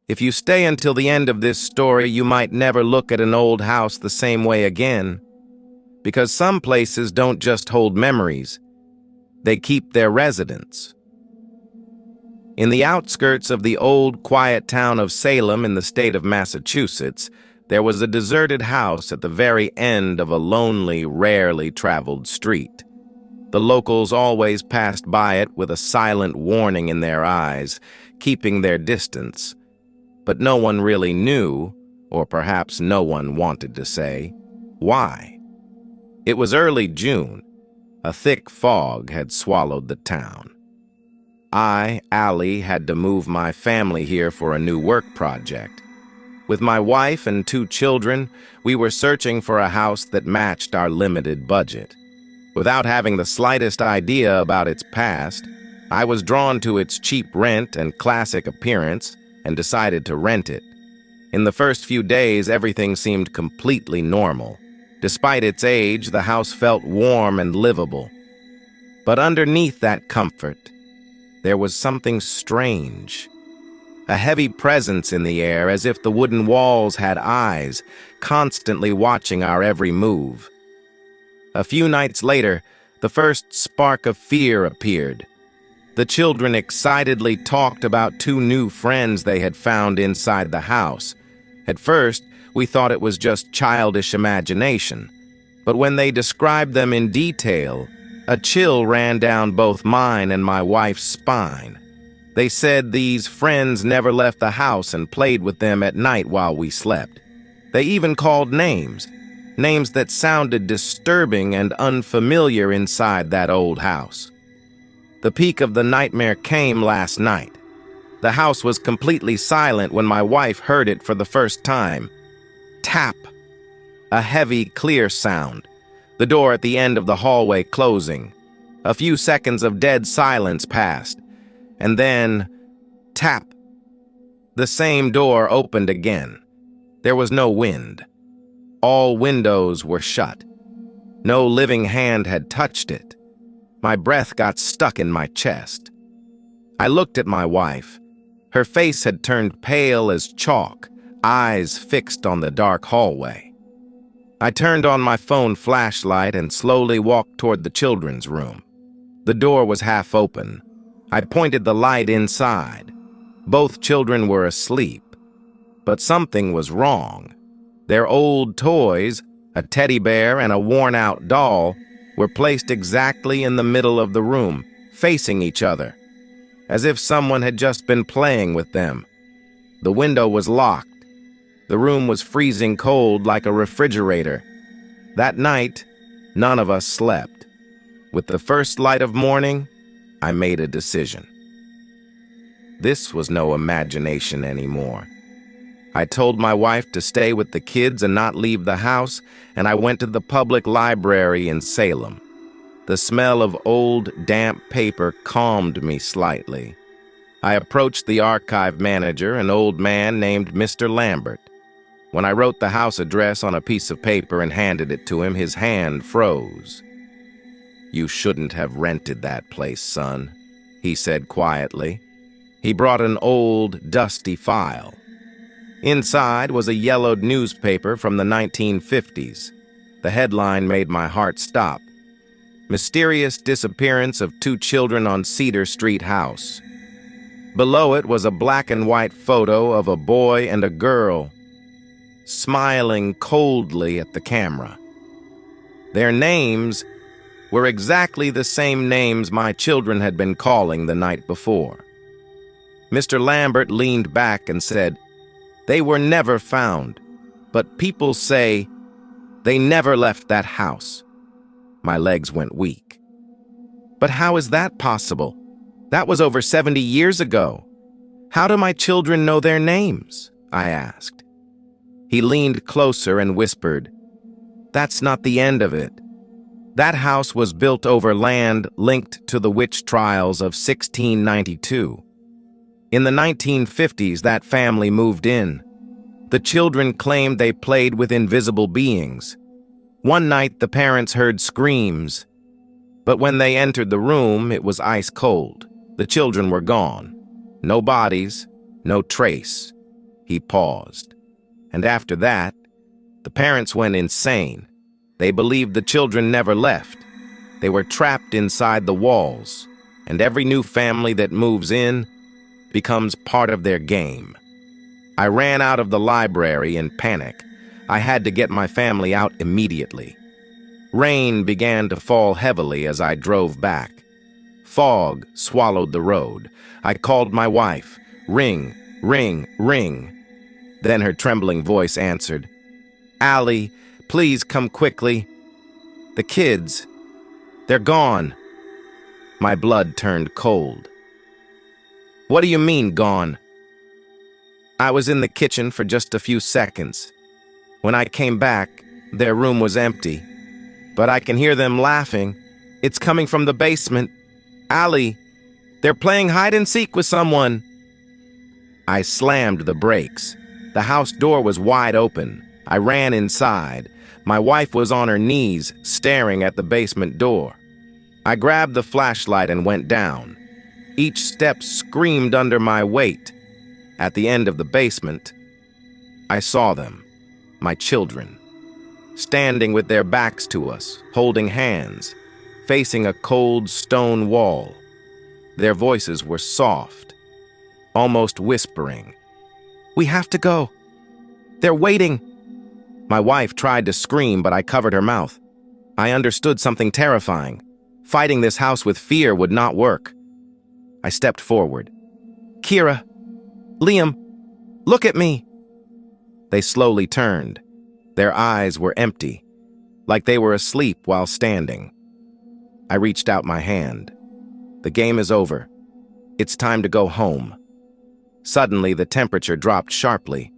If you stay until the end of this story, you might never look at an old house the same way again. Because some places don't just hold memories, they keep their residents. In the outskirts of the old, quiet town of Salem in the state of Massachusetts, there was a deserted house at the very end of a lonely, rarely traveled street. The locals always passed by it with a silent warning in their eyes, keeping their distance. But no one really knew, or perhaps no one wanted to say, why. It was early June. A thick fog had swallowed the town. I, Allie, had to move my family here for a new work project. With my wife and 2 children, we were searching for a house that matched our limited budget. Without having the slightest idea about its past, I was drawn to its cheap rent and classic appearance and decided to rent it. In the first few days, everything seemed completely normal. Despite its age, the house felt warm and livable. But underneath that comfort, there was something strange. A heavy presence in the air, as if the wooden walls had eyes, constantly watching our every move. A few nights later, the first spark of fear appeared. The children excitedly talked about 2 new friends they had found inside the house. At first, we thought it was just childish imagination. But when they described them in detail, a chill ran down both mine and my wife's spine. They said these friends never left the house and played with them at night while we slept. They even called names that sounded disturbing and unfamiliar inside that old house. The peak of the nightmare came last night. The house was completely silent when my wife heard it for the first time. Tap. A heavy, clear sound. The door at the end of the hallway closing. A few seconds of dead silence passed. And then, tap. The same door opened again. There was no wind. All windows were shut. No living hand had touched it. My breath got stuck in my chest. I looked at my wife. Her face had turned pale as chalk, eyes fixed on the dark hallway. I turned on my phone flashlight and slowly walked toward the children's room. The door was half open. I pointed the light inside. Both children were asleep. But something was wrong. Their old toys, a teddy bear and a worn-out doll, were placed exactly in the middle of the room, facing each other, as if someone had just been playing with them. The window was locked. The room was freezing cold like a refrigerator. That night, none of us slept. With the first light of morning, I made a decision. This was no imagination anymore. I told my wife to stay with the kids and not leave the house, and I went to the public library in Salem. The smell of old, damp paper calmed me slightly. I approached the archive manager, an old man named Mr. Lambert. When I wrote the house address on a piece of paper and handed it to him, his hand froze. "You shouldn't have rented that place, son," he said quietly. He brought an old, dusty file. Inside was a yellowed newspaper from the 1950s. The headline made my heart stop. Mysterious disappearance of 2 children on Cedar Street house. Below it was a black and white photo of a boy and a girl, smiling coldly at the camera. Their names were exactly the same names my children had been calling the night before. Mr. Lambert leaned back and said, "They were never found, but people say they never left that house." My legs went weak. "But how is that possible? That was over 70 years ago. How do my children know their names?" I asked. He leaned closer and whispered, "That's not the end of it. That house was built over land linked to the witch trials of 1692. In the 1950s, that family moved in. The children claimed they played with invisible beings. One night, the parents heard screams, but when they entered the room, it was ice cold. The children were gone. No bodies, no trace. He paused. And after that, the parents went insane. They believed the children never left. They were trapped inside the walls, and every new family that moves in becomes part of their game. I ran out of the library in panic. I had to get my family out immediately. Rain began to fall heavily as I drove back. Fog swallowed the road. I called my wife. Ring, ring, ring. Then her trembling voice answered, "Allie, please come quickly. The kids, they're gone." My blood turned cold. "What do you mean, gone?" I was in the kitchen for just a few seconds. When I came back, their room was empty. But I can hear them laughing. It's coming from the basement. "Allie, they're playing hide and seek with someone." I slammed the brakes. The house door was wide open. I ran inside. My wife was on her knees, staring at the basement door. I grabbed the flashlight and went down. Each step screamed under my weight. At the end of the basement, I saw them, my children, standing with their backs to us, holding hands, facing a cold stone wall. Their voices were soft, almost whispering. "We have to go. They're waiting." My wife tried to scream, but I covered her mouth. I understood something terrifying. Fighting this house with fear would not work. I stepped forward. "Kira, Liam, look at me." They slowly turned. Their eyes were empty, like they were asleep while standing. I reached out my hand. "The game is over. It's time to go home." Suddenly, the temperature dropped sharply.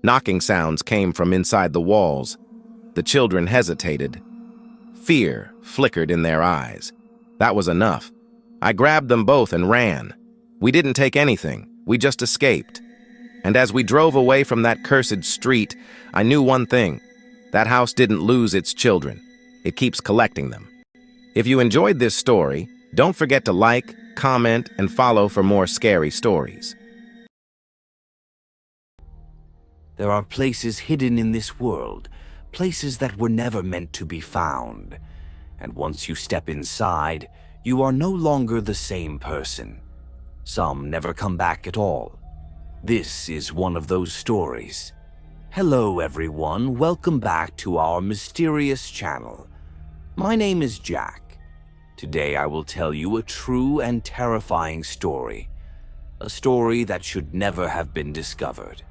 Knocking sounds came from inside the walls. The children hesitated. Fear flickered in their eyes. That was enough. I grabbed them both and ran. We didn't take anything. We just escaped. And as we drove away from that cursed street, I knew one thing. That house didn't lose its children. It keeps collecting them. If you enjoyed this story, don't forget to like, comment, and follow for more scary stories. There are places hidden in this world, places that were never meant to be found. And once you step inside, you are no longer the same person. Some never come back at all. This is one of those stories. Hello everyone, welcome back to our mysterious channel. My name is Jack. Today I will tell you a true and terrifying story. A story that should never have been discovered.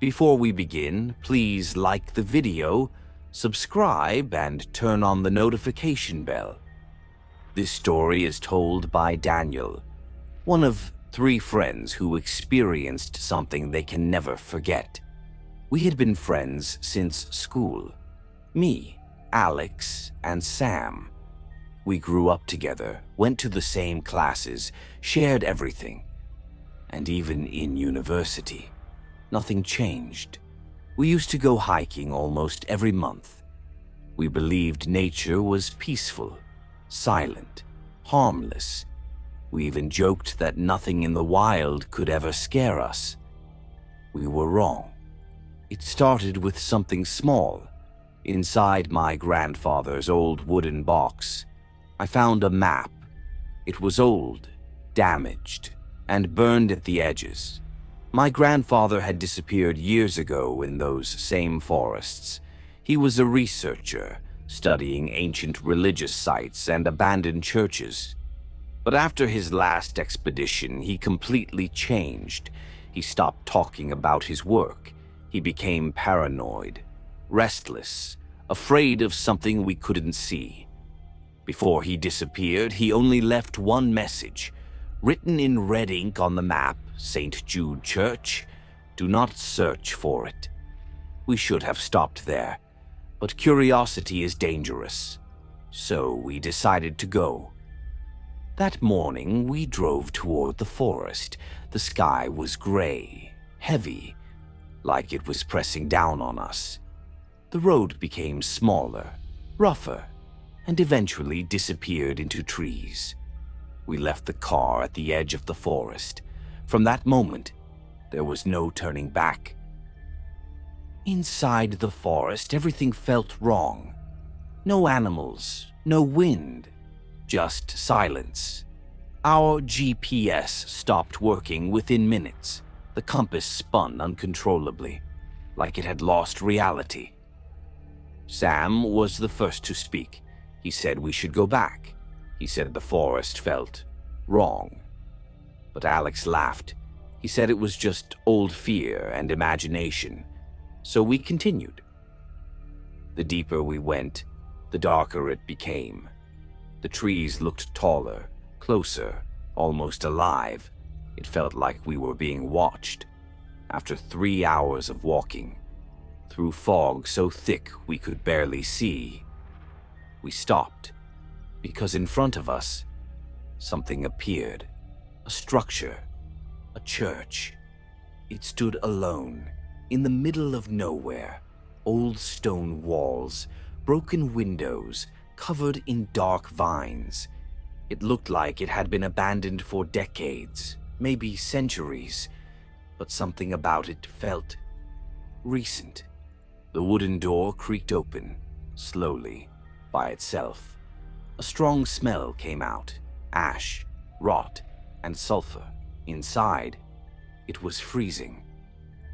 Before we begin, please like the video, subscribe, and turn on the notification bell. This story is told by Daniel, one of 3 friends who experienced something they can never forget. We had been friends since school. Me, Alex, and Sam. We grew up together, went to the same classes, shared everything. And even in university, nothing changed. We used to go hiking almost every month. We believed nature was peaceful, silent, harmless. We even joked that nothing in the wild could ever scare us. We were wrong. It started with something small. Inside my grandfather's old wooden box, I found a map. It was old, damaged, and burned at the edges. My grandfather had disappeared years ago in those same forests. He was a researcher, studying ancient religious sites and abandoned churches. But after his last expedition, he completely changed. He stopped talking about his work. He became paranoid, restless, afraid of something we couldn't see. Before he disappeared, he only left one message, written in red ink on the map, St. Jude Church. Do not search for it. We should have stopped there, but curiosity is dangerous. So we decided to go. That morning, we drove toward the forest. The sky was gray, heavy, like it was pressing down on us. The road became smaller, rougher, and eventually disappeared into trees. We left the car at the edge of the forest. From that moment, There was no turning back. Inside the forest, everything felt wrong. No animals, no wind, just silence. Our GPS stopped working within minutes. The compass spun uncontrollably, like it had lost reality. Sam was the first to speak. He said we should go back. He said the forest felt wrong. But Alex laughed. He said it was just old fear and imagination. So we continued. The deeper we went, the darker it became. The trees looked taller, closer, almost alive. It felt like we were being watched. After 3 hours of walking, through fog so thick we could barely see, we stopped, because in front of us, something appeared. A structure, a church. It stood alone, in the middle of nowhere. Old stone walls, broken windows, covered in dark vines. It looked like it had been abandoned for decades, maybe centuries, but something about it felt recent. The wooden door creaked open, slowly, by itself. A strong smell came out, ash, rot, and sulfur. Inside, it was freezing.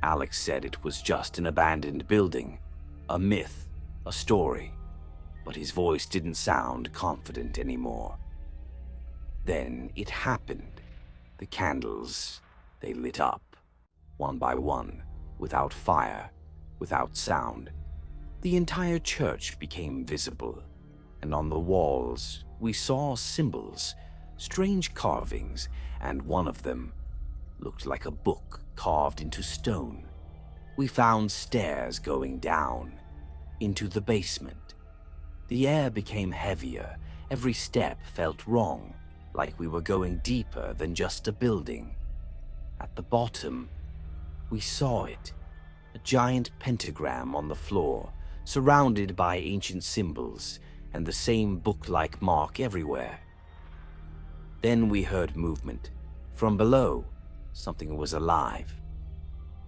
Alex said it was just an abandoned building, a myth, a story, but his voice didn't sound confident anymore. Then it happened. The candles, they lit up, one by one, without fire, without sound. The entire church became visible, and on the walls we saw symbols, strange carvings, and one of them looked like a book carved into stone. We found stairs going down, into the basement. The air became heavier, every step felt wrong, like we were going deeper than just a building. At the bottom, we saw it, a giant pentagram on the floor, surrounded by ancient symbols, and the same book-like mark everywhere. Then we heard movement. From below, something was alive.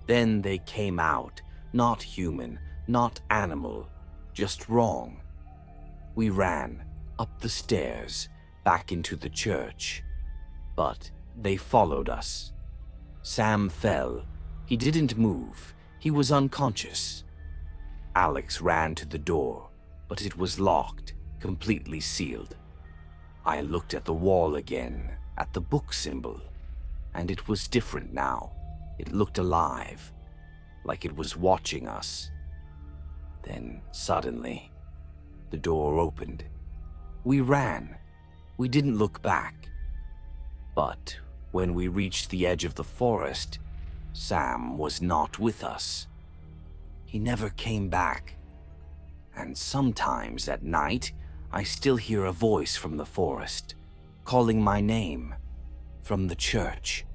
Then they came out, not human, not animal, just wrong. We ran up the stairs, back into the church, but they followed us. Sam fell. He didn't move. He was unconscious. Alex ran to the door, but it was locked, completely sealed. I looked at the wall again, at the book symbol, and it was different now. It looked alive, like it was watching us. Then, suddenly, the door opened. We ran. We didn't look back. But when we reached the edge of the forest, Sam was not with us. He never came back. And sometimes at night, I still hear a voice from the forest, calling my name, from the church.